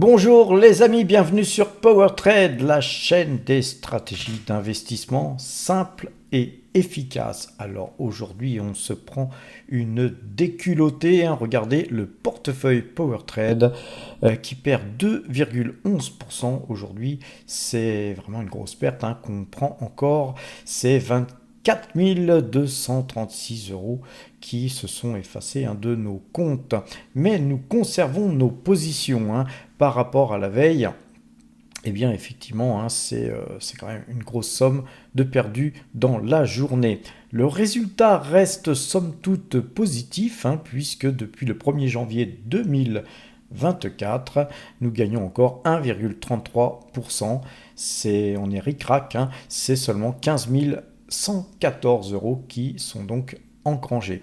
Bonjour les amis, bienvenue sur PowerTrade, la chaîne des stratégies d'investissement simples et efficaces. Alors aujourd'hui, on se prend une déculottée. Regardez le portefeuille PowerTrade qui perd 2,11% aujourd'hui. C'est vraiment une grosse perte qu'on prend encore. C'est 24 236 euros qui se sont effacés de nos comptes. Mais nous conservons nos positions par rapport à la veille. Eh bien, effectivement, c'est quand même une grosse somme de perdu dans la journée. Le résultat reste somme toute positif, puisque depuis le 1er janvier 2024, nous gagnons encore 1,33%. On est ric-rac, c'est seulement 15 114 euros qui sont donc engrangés.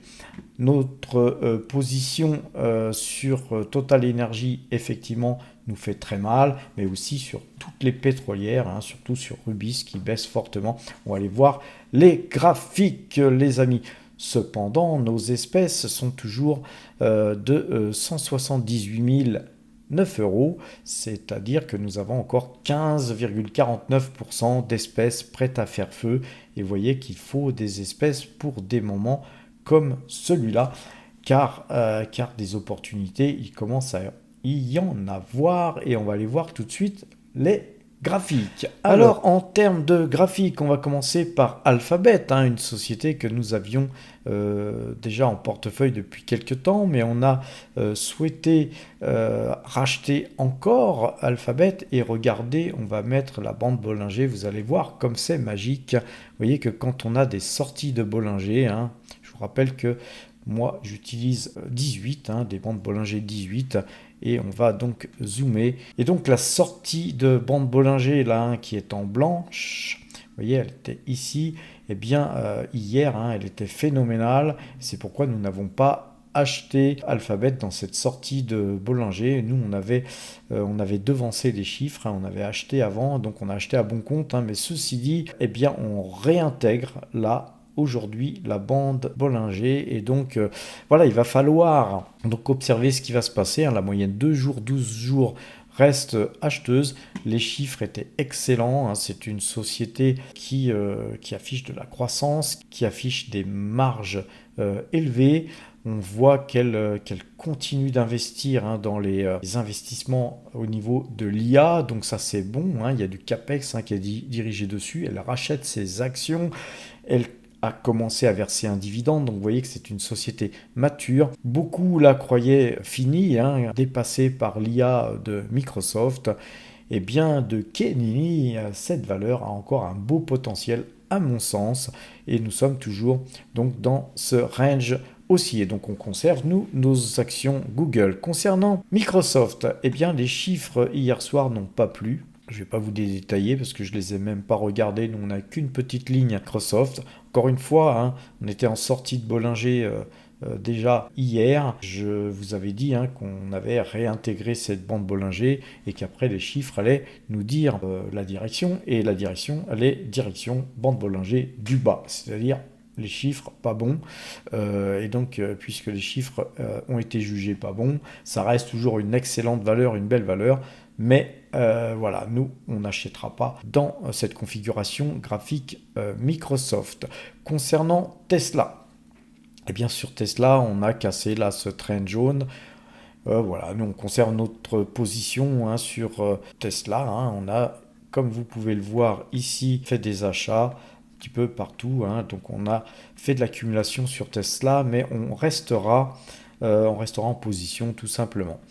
Notre position sur Total Energy, effectivement, nous fait très mal, mais aussi sur toutes les pétrolières, surtout sur Rubis qui baisse fortement. On va aller voir les graphiques, les amis. Cependant, nos espèces sont toujours de 178 9 euros, c'est-à-dire que nous avons encore 15,49% d'espèces prêtes à faire feu. Et vous voyez qu'il faut des espèces pour des moments comme celui-là, car des opportunités, il commence à y en avoir, et on va aller voir tout de suite les graphiques. Alors en termes de graphiques, on va commencer par Alphabet, une société que nous avions déjà en portefeuille depuis quelques temps, mais on a souhaité racheter encore Alphabet. Et regardez, on va mettre la bande Bollinger, vous allez voir comme c'est magique. Vous voyez que quand on a des sorties de Bollinger, je vous rappelle que moi j'utilise 18, des bandes Bollinger 18, et on va donc zoomer. Et donc la sortie de bande Bollinger là, qui est en blanche, vous voyez, elle était ici. Eh bien hier, elle était phénoménale. C'est pourquoi nous n'avons pas acheté Alphabet dans cette sortie de Bollinger. Nous, on avait devancé les chiffres, on avait acheté avant, donc on a acheté à bon compte. Mais ceci dit, eh bien, on réintègre là aujourd'hui la bande Bollinger, et donc voilà, il va falloir donc observer ce qui va se passer. La moyenne 2 jours, 12 jours reste acheteuse. Les chiffres étaient excellents. C'est une société qui affiche de la croissance, qui affiche des marges élevées. On voit qu'elle continue d'investir dans les investissements au niveau de l'IA, donc ça c'est bon. Il y a du CAPEX qui est dirigé dessus. Elle rachète ses actions, elle a commencé à verser un dividende, donc vous voyez que c'est une société mature. Beaucoup la croyaient finie, dépassée par l'IA de Microsoft. Et bien de Kenini, cette valeur a encore un beau potentiel à mon sens, et nous sommes toujours donc dans ce range haussier. Donc on conserve nos actions Google. Concernant Microsoft, eh bien les chiffres hier soir n'ont pas plu. Je ne vais pas vous les détailler parce que je ne les ai même pas regardés. Nous, on n'a qu'une petite ligne Microsoft. Encore une fois, on était en sortie de Bollinger déjà hier. Je vous avais dit qu'on avait réintégré cette bande Bollinger et qu'après les chiffres allaient nous dire la direction. Et la direction allait direction bande Bollinger du bas, c'est-à-dire les chiffres pas bons. Et donc, puisque les chiffres ont été jugés pas bons, ça reste toujours une excellente valeur, une belle valeur. Mais voilà, nous, on n'achètera pas dans cette configuration graphique Microsoft. Concernant Tesla, eh bien sur Tesla, on a cassé là ce trend jaune. Voilà, nous, on conserve notre position sur Tesla. On a, comme vous pouvez le voir ici, fait des achats un petit peu partout. Donc on a fait de l'accumulation sur Tesla, mais on restera en position tout simplement.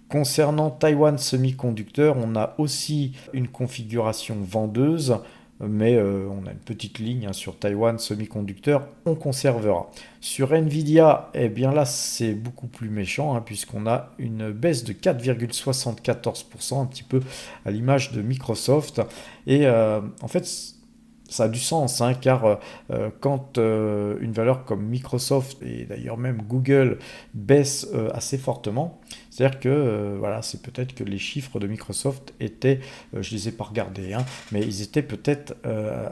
Concernant Taiwan Semiconductor, on a aussi une configuration vendeuse, mais on a une petite ligne sur Taiwan Semiconductor, on conservera. Sur Nvidia, eh bien là c'est beaucoup plus méchant, puisqu'on a une baisse de 4,74%, un petit peu à l'image de Microsoft. Et en fait, ça a du sens, car quand une valeur comme Microsoft et d'ailleurs même Google baisse assez fortement, c'est-à-dire que voilà, c'est peut-être que les chiffres de Microsoft étaient, je ne les ai pas regardés, mais ils étaient peut-être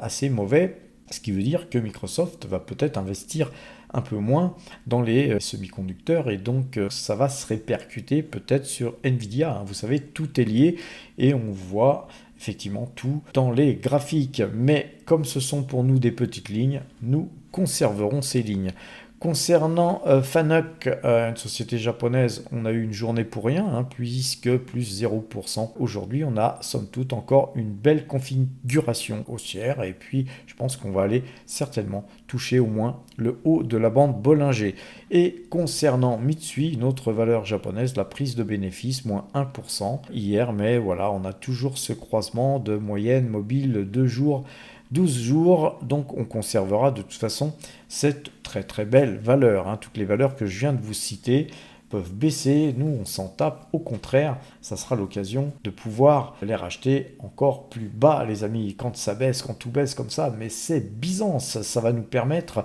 assez mauvais, ce qui veut dire que Microsoft va peut-être investir un peu moins dans les semi-conducteurs, et donc ça va se répercuter peut-être sur Nvidia, hein. Vous savez, tout est lié et on voit effectivement tout dans les graphiques. Mais comme ce sont pour nous des petites lignes, nous conserverons ces lignes. Concernant Fanuc, une société japonaise, on a eu une journée pour rien, hein, puisque plus 0%. Aujourd'hui, on a somme toute encore une belle configuration haussière, et puis je pense qu'on va aller certainement toucher au moins le haut de la bande Bollinger. Et concernant Mitsui, une autre valeur japonaise, la prise de bénéfice, moins 1% hier, mais voilà, on a toujours ce croisement de moyenne mobile 2 jours, 12 jours, donc on conservera de toute façon cette très très belle valeur, hein. Toutes les valeurs que je viens de vous citer peuvent baisser, nous on s'en tape, au contraire, ça sera l'occasion de pouvoir les racheter encore plus bas, les amis, quand ça baisse, quand tout baisse comme ça, mais c'est Byzance, ça va nous permettre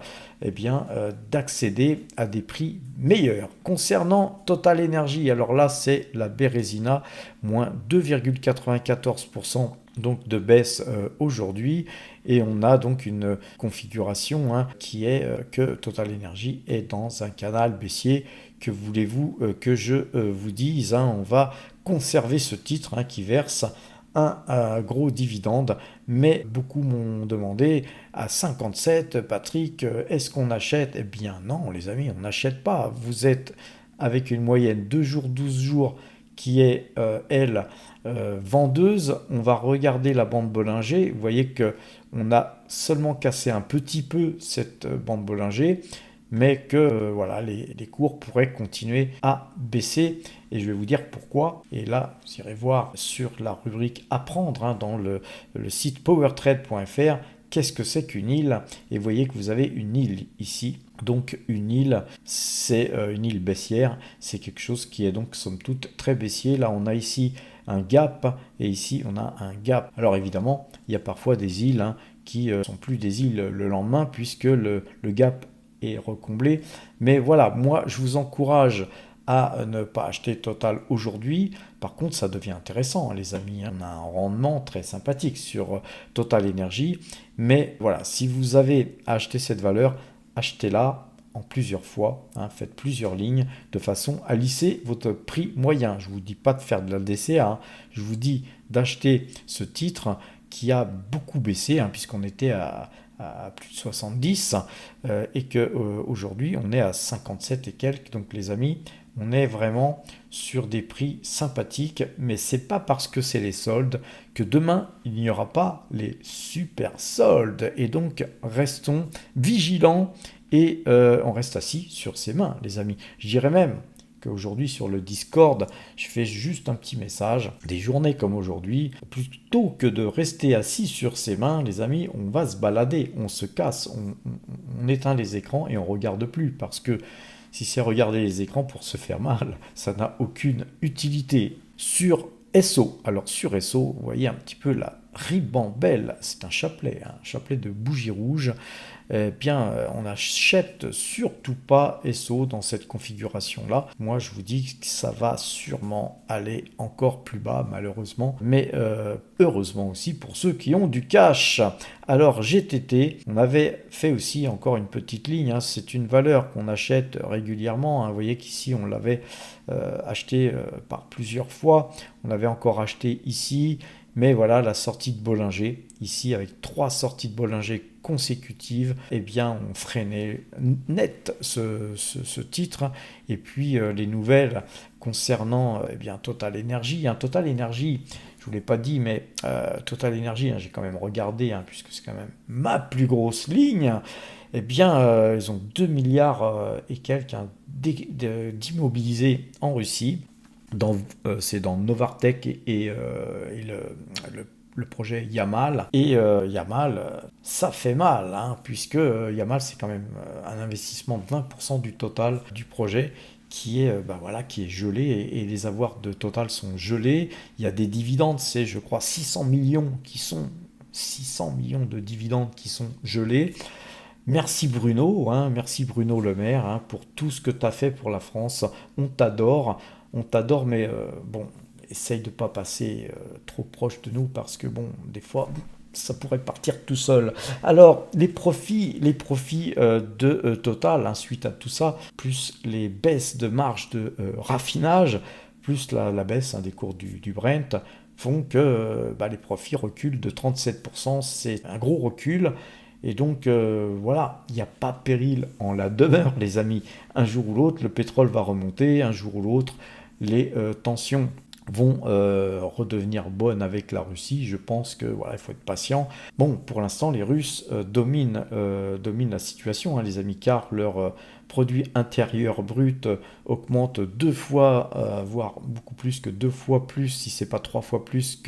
d'accéder à des prix meilleurs. Concernant Total Energy, alors là c'est la Bérésina, moins 2,94%. Donc de baisse aujourd'hui, et on a donc une configuration, hein, qui est que Total Energy est dans un canal baissier. Que voulez-vous que je vous dise, hein, on va conserver ce titre, hein, qui verse un gros dividende, mais beaucoup m'ont demandé à 57, Patrick, est-ce qu'on achète? Eh bien non les amis, on n'achète pas. Vous êtes avec une moyenne 2 jours, 12 jours qui est, elle, vendeuse. On va regarder la bande Bollinger. Vous voyez que on a seulement cassé un petit peu cette bande Bollinger, mais que voilà, les cours pourraient continuer à baisser. Et je vais vous dire pourquoi. Et là, vous irez voir sur la rubrique Apprendre, hein, dans le site powertrade.fr. Qu'est-ce que c'est qu'une île? Et vous voyez que vous avez une île ici. Donc une île, c'est une île baissière. C'est quelque chose qui est donc somme toute très baissier. Là, on a ici un gap et ici, on a un gap. Alors évidemment, il y a parfois des îles, hein, qui sont plus des îles le lendemain puisque le gap est recomblé. Mais voilà, moi, je vous encourage à ne pas acheter Total aujourd'hui. Par contre, ça devient intéressant, hein, les amis. On a un rendement très sympathique sur Total Energy. Mais voilà, si vous avez acheté cette valeur, achetez-la en plusieurs fois, hein, faites plusieurs lignes de façon à lisser votre prix moyen. Je ne vous dis pas de faire de la DCA, hein, je vous dis d'acheter ce titre qui a beaucoup baissé, hein, puisqu'on était à plus de 70, et qu'aujourd'hui on est à 57 et quelques. Donc les amis, on est vraiment sur des prix sympathiques, mais c'est pas parce que c'est les soldes que demain il n'y aura pas les super soldes. Et donc restons vigilants et on reste assis sur ses mains, les amis. Je dirais même qu'aujourd'hui sur le Discord, je fais juste un petit message. Des journées comme aujourd'hui, plutôt que de rester assis sur ses mains, les amis, on va se balader, on se casse, on éteint les écrans et on regarde plus, parce que si c'est regarder les écrans pour se faire mal, ça n'a aucune utilité. Sur SO, alors sur SO, vous voyez un petit peu la ribambelle, c'est un chapelet de bougies rouges. Eh bien, on n'achète surtout pas SO dans cette configuration-là. Moi, je vous dis que ça va sûrement aller encore plus bas, malheureusement, mais heureusement aussi pour ceux qui ont du cash. Alors, GTT, on avait fait aussi encore une petite ligne, hein. C'est une valeur qu'on achète régulièrement, hein. Vous voyez qu'ici, on l'avait acheté par plusieurs fois. On avait encore acheté ici. Mais voilà, la sortie de Bollinger, ici avec 3 sorties de Bollinger consécutives, eh bien on freinait net ce titre. Et puis les nouvelles concernant Total Energy. Total Energy, je ne vous l'ai pas dit, mais Total Energy, j'ai quand même regardé, puisque c'est quand même ma plus grosse ligne. Eh bien, ils ont 2 milliards et quelques, d'immobilisés en Russie. C'est dans Novartek et le projet Yamal. Et Yamal, ça fait mal, puisque Yamal, c'est quand même un investissement de 20% du total du projet qui est gelé, et les avoirs de Total sont gelés. Il y a des dividendes, c'est je crois 600 millions de dividendes qui sont gelés. Merci Bruno, merci Bruno Le Maire, pour tout ce que tu as fait pour la France. On t'adore, mais essaye de ne pas passer trop proche de nous, parce que des fois, ça pourrait partir tout seul. Alors, les profits de Total, hein, suite à tout ça, plus les baisses de marge de raffinage, plus la baisse, hein, des cours du Brent, font que les profits reculent de 37%. C'est un gros recul. Et donc, voilà, il n'y a pas péril en la demeure, les amis. Un jour ou l'autre, le pétrole va remonter. Un jour ou l'autre, les tensions vont redevenir bonnes avec la Russie. Je pense que voilà, il faut être patient. Bon, pour l'instant, les Russes dominent la situation, hein, les amis, car leur produit intérieur brut augmente 2 fois, voire beaucoup plus que 2 fois plus, si c'est pas 3 fois plus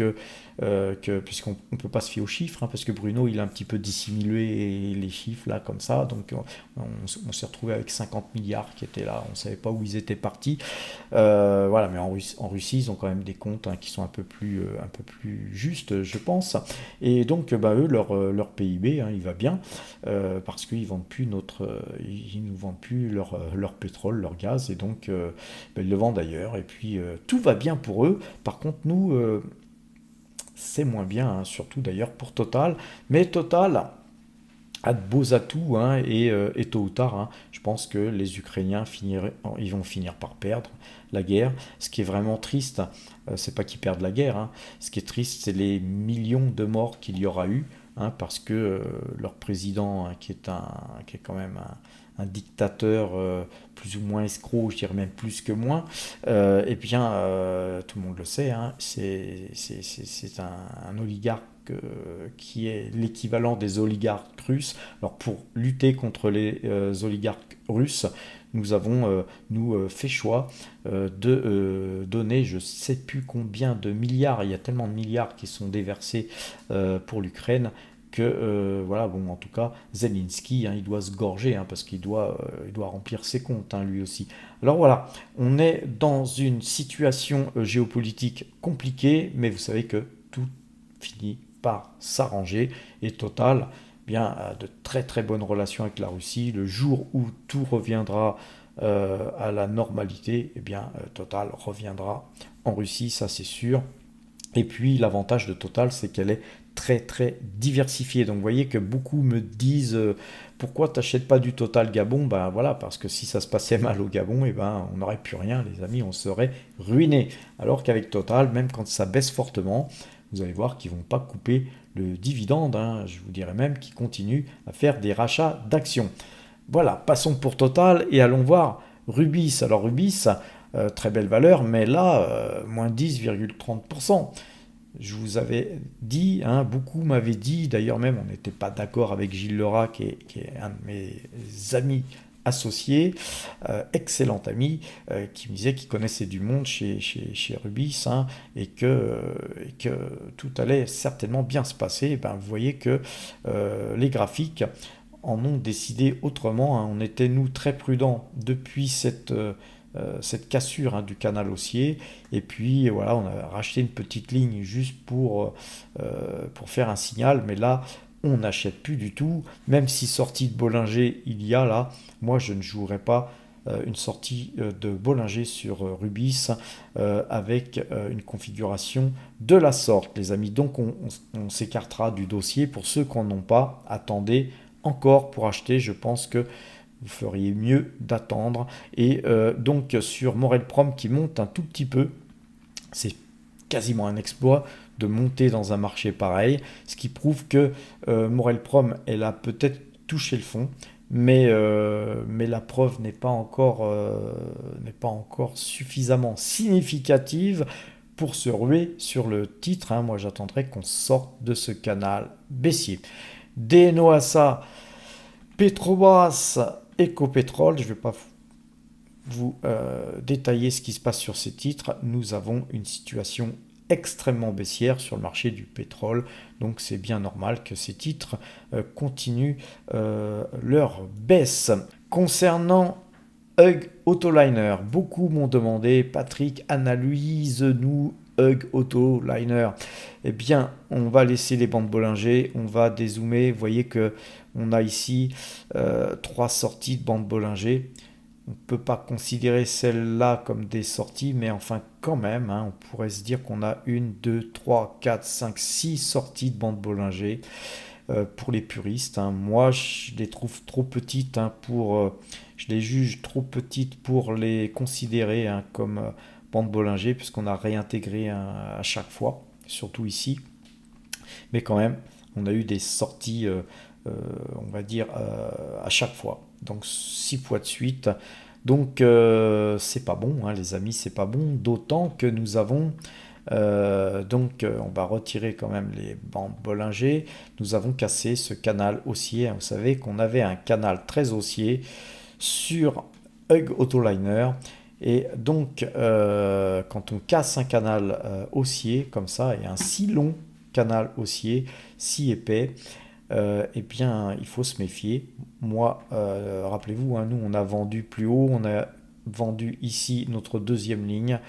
puisqu'on ne peut pas se fier aux chiffres, hein, parce que Bruno il a un petit peu dissimulé les chiffres là comme ça, donc on s'est retrouvé avec 50 milliards qui étaient là, on ne savait pas où ils étaient partis. Voilà, mais en Russie, ils ont quand même des comptes, hein, qui sont un peu plus justes, je pense. Et donc, eux, leur PIB, hein, il va bien, parce qu'ils vendent plus ils nous vendent plus leur pétrole, leur gaz, et donc ils le vendent ailleurs. Et puis tout va bien pour eux. Par contre, nous, c'est moins bien, hein, surtout d'ailleurs pour Total. Mais Total a de beaux atouts, hein, et tôt ou tard, hein, je pense que les Ukrainiens ils vont finir par perdre la guerre. Ce qui est vraiment triste, c'est pas qu'ils perdent la guerre, hein. Ce qui est triste, c'est les millions de morts qu'il y aura eu, hein, parce que leur président, hein, qui est quand même un dictateur, plus ou moins escroc, je dirais même plus que moins, et bien, tout le monde le sait, hein, c'est un oligarque qui est l'équivalent des oligarques russes. Alors pour lutter contre les oligarques russes, nous avons fait choix de donner je ne sais plus combien de milliards, il y a tellement de milliards qui sont déversés pour l'Ukraine, que voilà, bon, en tout cas Zelensky, hein, il doit se gorger, hein, parce qu'il doit remplir ses comptes, hein, lui aussi. Alors voilà, on est dans une situation géopolitique compliquée, mais vous savez que tout finit par s'arranger, et Total bien a de très très bonnes relations avec la Russie. Le jour où tout reviendra à la normalité, eh bien Total reviendra en Russie, ça c'est sûr. Et puis l'avantage de Total, c'est qu'elle est très très diversifiée. Donc vous voyez que beaucoup me disent pourquoi t'achètes pas du Total Gabon? Ben voilà, parce que si ça se passait mal au Gabon, eh ben on n'aurait plus rien, les amis, on serait ruiné. Alors qu'avec Total, même quand ça baisse fortement, vous allez voir qu'ils ne vont pas couper le dividende, hein. Je vous dirais même qu'ils continuent à faire des rachats d'actions. Voilà, passons pour Total et allons voir Rubis. Alors Rubis, très belle valeur, mais là, moins 10,30%. Je vous avais dit, hein, beaucoup m'avaient dit, d'ailleurs même on n'était pas d'accord avec Gilles Lerat, qui est un de mes amis associé, excellent ami, qui me disait qu'il connaissait du monde chez Rubis, hein, et que tout allait certainement bien se passer. Et ben, vous voyez que les graphiques en ont décidé autrement, hein. On était, nous, très prudents depuis cette cassure, hein, du canal haussier, et puis voilà, on a racheté une petite ligne juste pour faire un signal, mais là on n'achète plus du tout, même si sortie de Bollinger il y a là, moi je ne jouerai pas une sortie de Bollinger sur Rubis avec une configuration de la sorte, les amis. Donc on s'écartera du dossier. Pour ceux qui n'en ont pas, attendez encore pour acheter. Je pense que vous feriez mieux d'attendre. Et donc sur Morel Prom qui monte un tout petit peu, c'est quasiment un exploit de monter dans un marché pareil, ce qui prouve que Morel Prom, elle a peut-être touché le fond, mais la preuve n'est pas encore suffisamment significative pour se ruer sur le titre, hein. Moi j'attendrai qu'on sorte de ce canal baissier. DNO ASA, Petrobras, Ecopetrol, je ne vais pas vous détailler ce qui se passe sur ces titres. Nous avons une situation extrêmement baissière sur le marché du pétrole, donc c'est bien normal que ces titres continuent leur baisse. Concernant Hug Autoliner, beaucoup m'ont demandé, Patrick, analyse-nous Hug Autoliner. Eh bien, on va laisser les bandes Bollinger, on va dézoomer. Vous voyez que on a ici 3 sorties de bandes Bollinger. On ne peut pas considérer celles-là comme des sorties, mais enfin quand même, hein, on pourrait se dire qu'on a une, deux, trois, quatre, cinq, six sorties de bande Bollinger pour les puristes, hein. Moi, je les trouve trop petites, hein, je les juge trop petites pour les considérer, hein, comme bande Bollinger, puisqu'on a réintégré, hein, à chaque fois, surtout ici. Mais quand même, on a eu des sorties, on va dire, à chaque fois. Donc 6 fois de suite. Donc c'est pas bon, hein, les amis, c'est pas bon. D'autant que nous avons on va retirer quand même les bandes Bollinger. Nous avons cassé ce canal haussier, hein. Vous savez qu'on avait un canal très haussier sur Hug Autoliner. Et donc, quand on casse un canal haussier comme ça, et un si long canal haussier, si épais, eh bien, il faut se méfier. Moi, rappelez-vous, hein, nous, on a vendu plus haut, on a vendu ici notre deuxième ligne.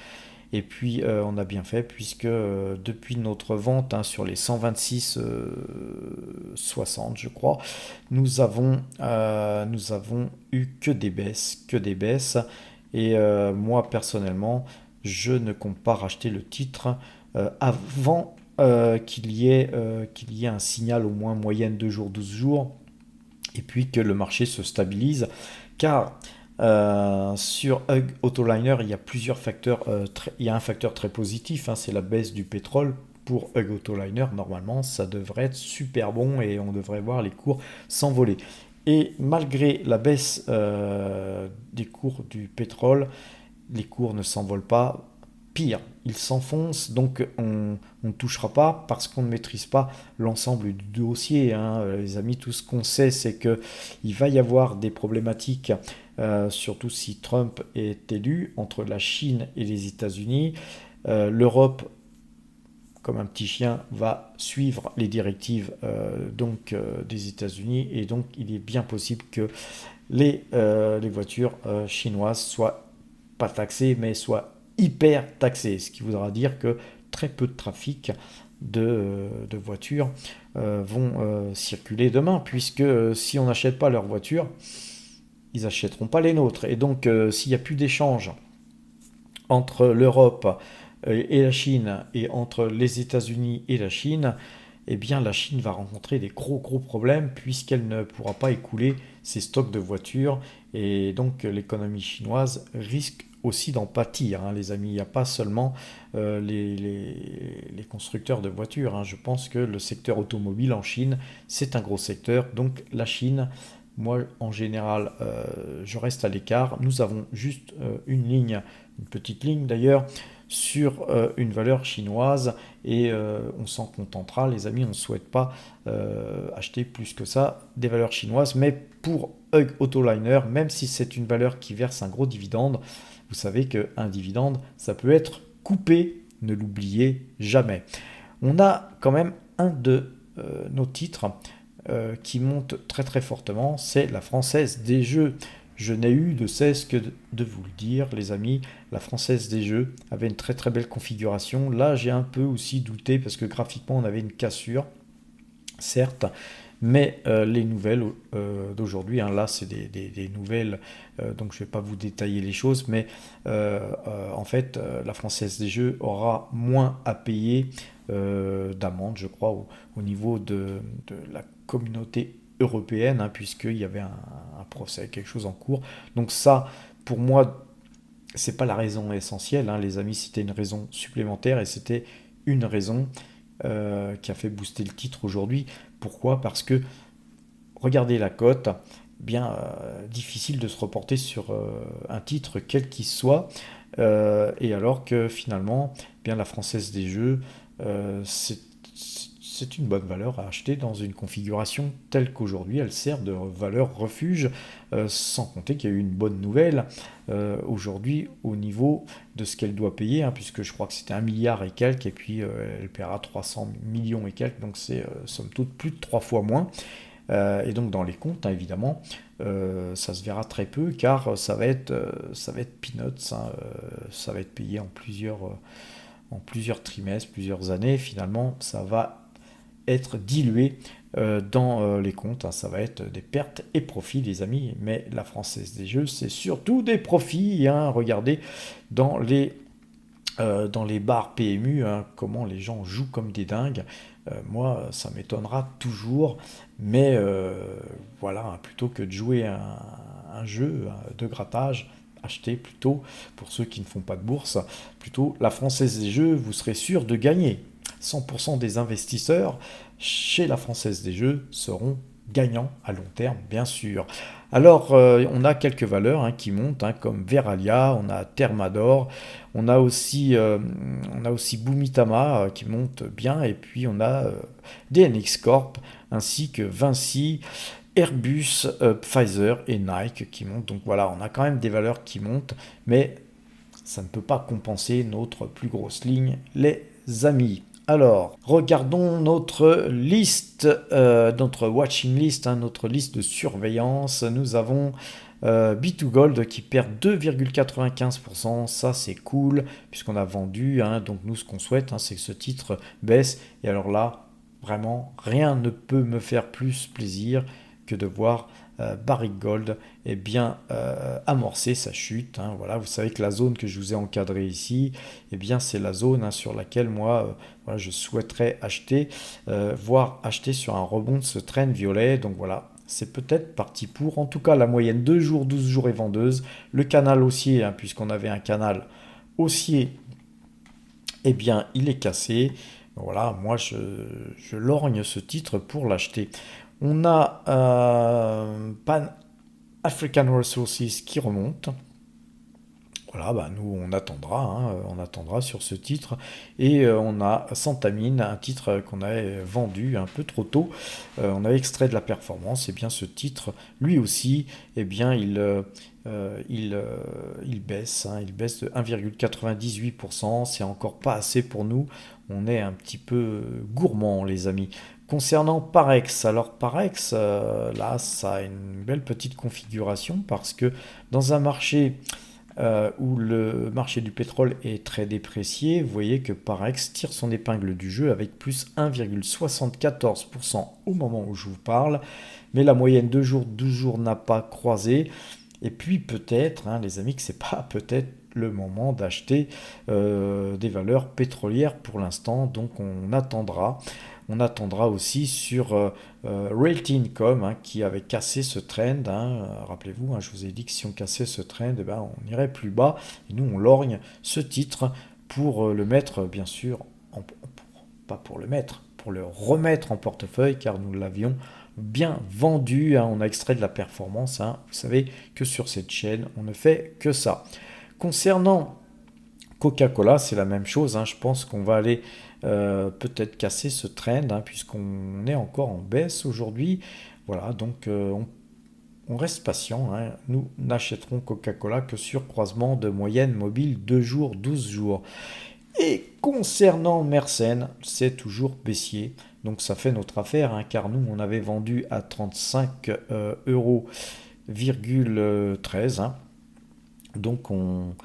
Et puis on a bien fait puisque depuis notre vente, hein, sur les 126 60 je crois, nous avons eu que des baisses, que des baisses. Et moi personnellement, je ne compte pas racheter le titre avant qu'il y ait un signal au moins moyenne 2 jours, 12 jours, et puis que le marché se stabilise. Car sur Hug Autoliner, il y a plusieurs facteurs. Il y a un facteur très positif, hein, c'est la baisse du pétrole. Pour Hug Autoliner, normalement, ça devrait être super bon et on devrait voir les cours s'envoler. Et malgré la baisse des cours du pétrole, les cours ne s'envolent pas. Pire, ils s'enfoncent, donc on ne touchera pas parce qu'on ne maîtrise pas l'ensemble du dossier, hein. Les amis, tout ce qu'on sait, c'est qu'il va y avoir des problématiques, surtout si Trump est élu, entre la Chine et les États-Unis. L'Europe, comme un petit chien, va suivre les directives des États-Unis, et donc il est bien possible que les voitures chinoises soient pas taxées, mais soient hyper taxées, ce qui voudra dire que très peu de trafic de voitures vont circuler demain, puisque si on n'achète pas leurs voitures, ils n'achèteront pas les nôtres. Et donc s'il n'y a plus d'échange entre l'Europe et la Chine, et entre les États-Unis et la Chine, eh bien la Chine va rencontrer des gros gros problèmes puisqu'elle ne pourra pas écouler ses stocks de voitures, et donc l'économie chinoise risque aussi d'en pâtir, hein, les amis. Il n'y a pas seulement les constructeurs de voitures, hein. Je pense que le secteur automobile en Chine, c'est un gros secteur. Donc la Chine, moi en général, je reste à l'écart. Nous avons juste une petite ligne d'ailleurs, sur une valeur chinoise, et on s'en contentera, les amis. On ne souhaite pas acheter plus que ça des valeurs chinoises. Mais pour Hug Autoliner, même si c'est une valeur qui verse un gros dividende, vous savez qu'un dividende, ça peut être coupé, ne l'oubliez jamais. On a quand même un de nos titres qui monte très très fortement, c'est la Française des Jeux. Je n'ai eu de cesse que de vous le dire, les amis. La Française des Jeux avait une très très belle configuration. Là, j'ai un peu aussi douté parce que graphiquement, on avait une cassure, certes, mais les nouvelles d'aujourd'hui, hein, là, c'est des nouvelles, donc je ne vais pas vous détailler les choses, mais en fait, la Française des Jeux aura moins à payer d'amende, je crois, au niveau de la communauté européenne, hein, puisqu'il y avait un procès, quelque chose en cours. Donc ça, pour moi, c'est pas la raison essentielle, hein, les amis. C'était une raison supplémentaire, et c'était une raison qui a fait booster le titre aujourd'hui. Pourquoi? Parce que regardez la cote, bien difficile de se reporter sur un titre quel qu'il soit, et alors que finalement, bien la Française des Jeux, c'est une bonne valeur à acheter dans une configuration telle qu'aujourd'hui elle sert de valeur refuge, sans compter qu'il y a eu une bonne nouvelle aujourd'hui au niveau de ce qu'elle doit payer, hein, puisque je crois que c'était 1 milliard et quelques, et puis elle paiera 300 millions et quelques, donc c'est somme toute plus de 3 fois moins. Et donc dans les comptes, hein, évidemment, ça se verra très peu, car ça va être peanuts, hein, ça va être payé en plusieurs trimestres, plusieurs années. Finalement, ça va être dilué dans les comptes, hein. Ça va être des pertes et profits, les amis. Mais la Française des Jeux, c'est surtout des profits, hein. Regardez dans les bars PMU, hein, comment les gens jouent comme des dingues. Moi, ça m'étonnera toujours, mais voilà, hein, plutôt que de jouer un jeu de grattage, achetez plutôt, pour ceux qui ne font pas de bourse, plutôt la Française des Jeux, vous serez sûr de gagner. 100% des investisseurs chez la Française des Jeux seront gagnants à long terme, bien sûr. Alors, on a quelques valeurs, hein, qui montent, hein, comme Veralia, on a Thermador, on a aussi Bumitama, qui monte bien, et puis on a DNX Corp, ainsi que Vinci, Airbus, Pfizer et Nike qui montent. Donc voilà, on a quand même des valeurs qui montent, mais ça ne peut pas compenser notre plus grosse ligne, les amis. Alors, regardons notre liste, notre watching list, hein, notre liste de surveillance. Nous avons B2Gold qui perd 2,95%. Ça, c'est cool, puisqu'on a vendu, hein. Donc nous, ce qu'on souhaite, hein, c'est que ce titre baisse. Et alors là, vraiment, rien ne peut me faire plus plaisir que de voir Barrick Gold bien amorcer sa chute, hein. Voilà, vous savez que la zone que je vous ai encadrée ici, bien, c'est la zone, hein, sur laquelle moi, voilà, je souhaiterais acheter, voire acheter sur un rebond de ce trend violet. Donc voilà, c'est peut-être parti pour. En tout cas, la moyenne 2 jours, 12 jours est vendeuse. Le canal haussier, hein, puisqu'on avait un canal haussier, bien, il est cassé. Voilà, moi, je lorgne ce titre pour l'acheter. On a Pan African Resources qui remonte. Voilà, bah nous on attendra, hein, on attendra sur ce titre. Et on a Santamine, un titre qu'on avait vendu un peu trop tôt. On avait extrait de la performance. Et bien ce titre, lui aussi, bien il baisse, hein, il baisse de 1,98%. C'est encore pas assez pour nous. On est un petit peu gourmand, les amis. Concernant Parex, alors Parex, là, ça a une belle petite configuration parce que dans un marché où le marché du pétrole est très déprécié, vous voyez que Parex tire son épingle du jeu avec plus 1,74% au moment où je vous parle, mais la moyenne 2 jours, 12 jours n'a pas croisé. Et puis peut-être, hein, les amis, que c'est pas peut-être le moment d'acheter des valeurs pétrolières pour l'instant, donc on attendra. On attendra aussi sur Realty Income, hein, qui avait cassé ce trend, hein. Rappelez-vous, hein, je vous ai dit que si on cassait ce trend, on irait plus bas. Et nous, on lorgne ce titre pour le mettre, bien sûr, pas pour le mettre, pour le remettre en portefeuille, car nous l'avions bien vendu, hein. On a extrait de la performance, hein. Vous savez que sur cette chaîne, on ne fait que ça. Concernant Coca-Cola, c'est la même chose, hein. Je pense qu'on va aller peut-être casser ce trend, hein, puisqu'on est encore en baisse aujourd'hui. Voilà, donc on reste patient, hein. Nous n'achèterons Coca-Cola que sur croisement de moyenne mobile 2 jours, 12 jours. Et concernant Mersenne, c'est toujours baissier. Donc ça fait notre affaire, hein, car nous, on avait vendu à 35,13 €. Hein. Donc on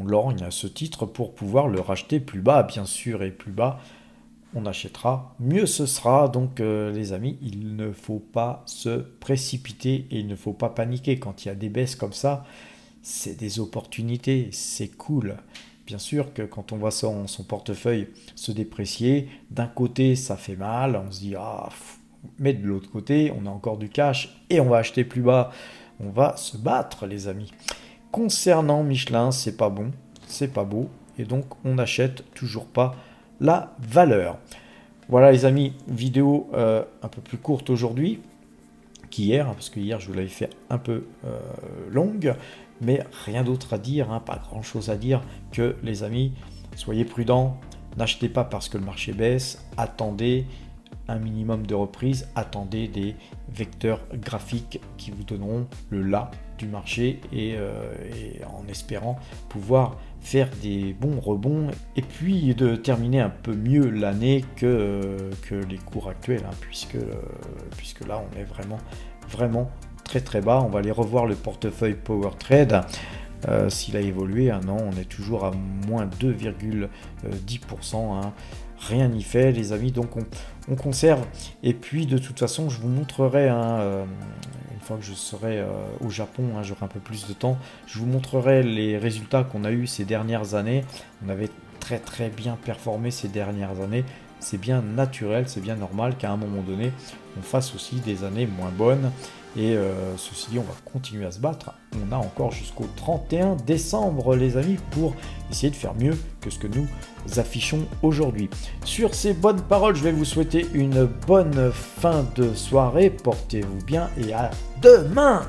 lorgne à ce titre pour pouvoir le racheter plus bas, bien sûr, et plus bas on achètera, mieux ce sera. Donc les amis, il ne faut pas se précipiter et il ne faut pas paniquer quand il y a des baisses comme ça. C'est des opportunités, c'est cool. Bien sûr que quand on voit son portefeuille se déprécier, d'un côté ça fait mal, on se dit ah, mais de l'autre côté on a encore du cash et on va acheter plus bas. On va se battre, les amis. Concernant Michelin, c'est pas bon, c'est pas beau, et donc on n'achète toujours pas la valeur. Voilà les amis, vidéo un peu plus courte aujourd'hui qu'hier, parce que hier je vous l'avais fait un peu longue, mais rien d'autre à dire, hein, pas grand chose à dire que les amis, soyez prudents, n'achetez pas parce que le marché baisse, attendez un minimum de reprise, attendez des vecteurs graphiques qui vous donneront le là du marché et en espérant pouvoir faire des bons rebonds et puis de terminer un peu mieux l'année que les cours actuels, hein, puisque là on est vraiment très très bas. On va aller revoir le portefeuille Power Trade. S'il a évolué, non, on est toujours à moins 2,10%. Rien n'y fait, les amis, donc on conserve. Et puis de toute façon, je vous montrerai, une fois que je serai au Japon, j'aurai un peu plus de temps, je vous montrerai les résultats qu'on a eu ces dernières années. On avait très très bien performé ces dernières années. C'est bien naturel, c'est bien normal qu'à un moment donné, on fasse aussi des années moins bonnes. Et ceci dit, on va continuer à se battre. On a encore jusqu'au 31 décembre, les amis, pour essayer de faire mieux que ce que nous affichons aujourd'hui. Sur ces bonnes paroles, je vais vous souhaiter une bonne fin de soirée. Portez-vous bien et à demain!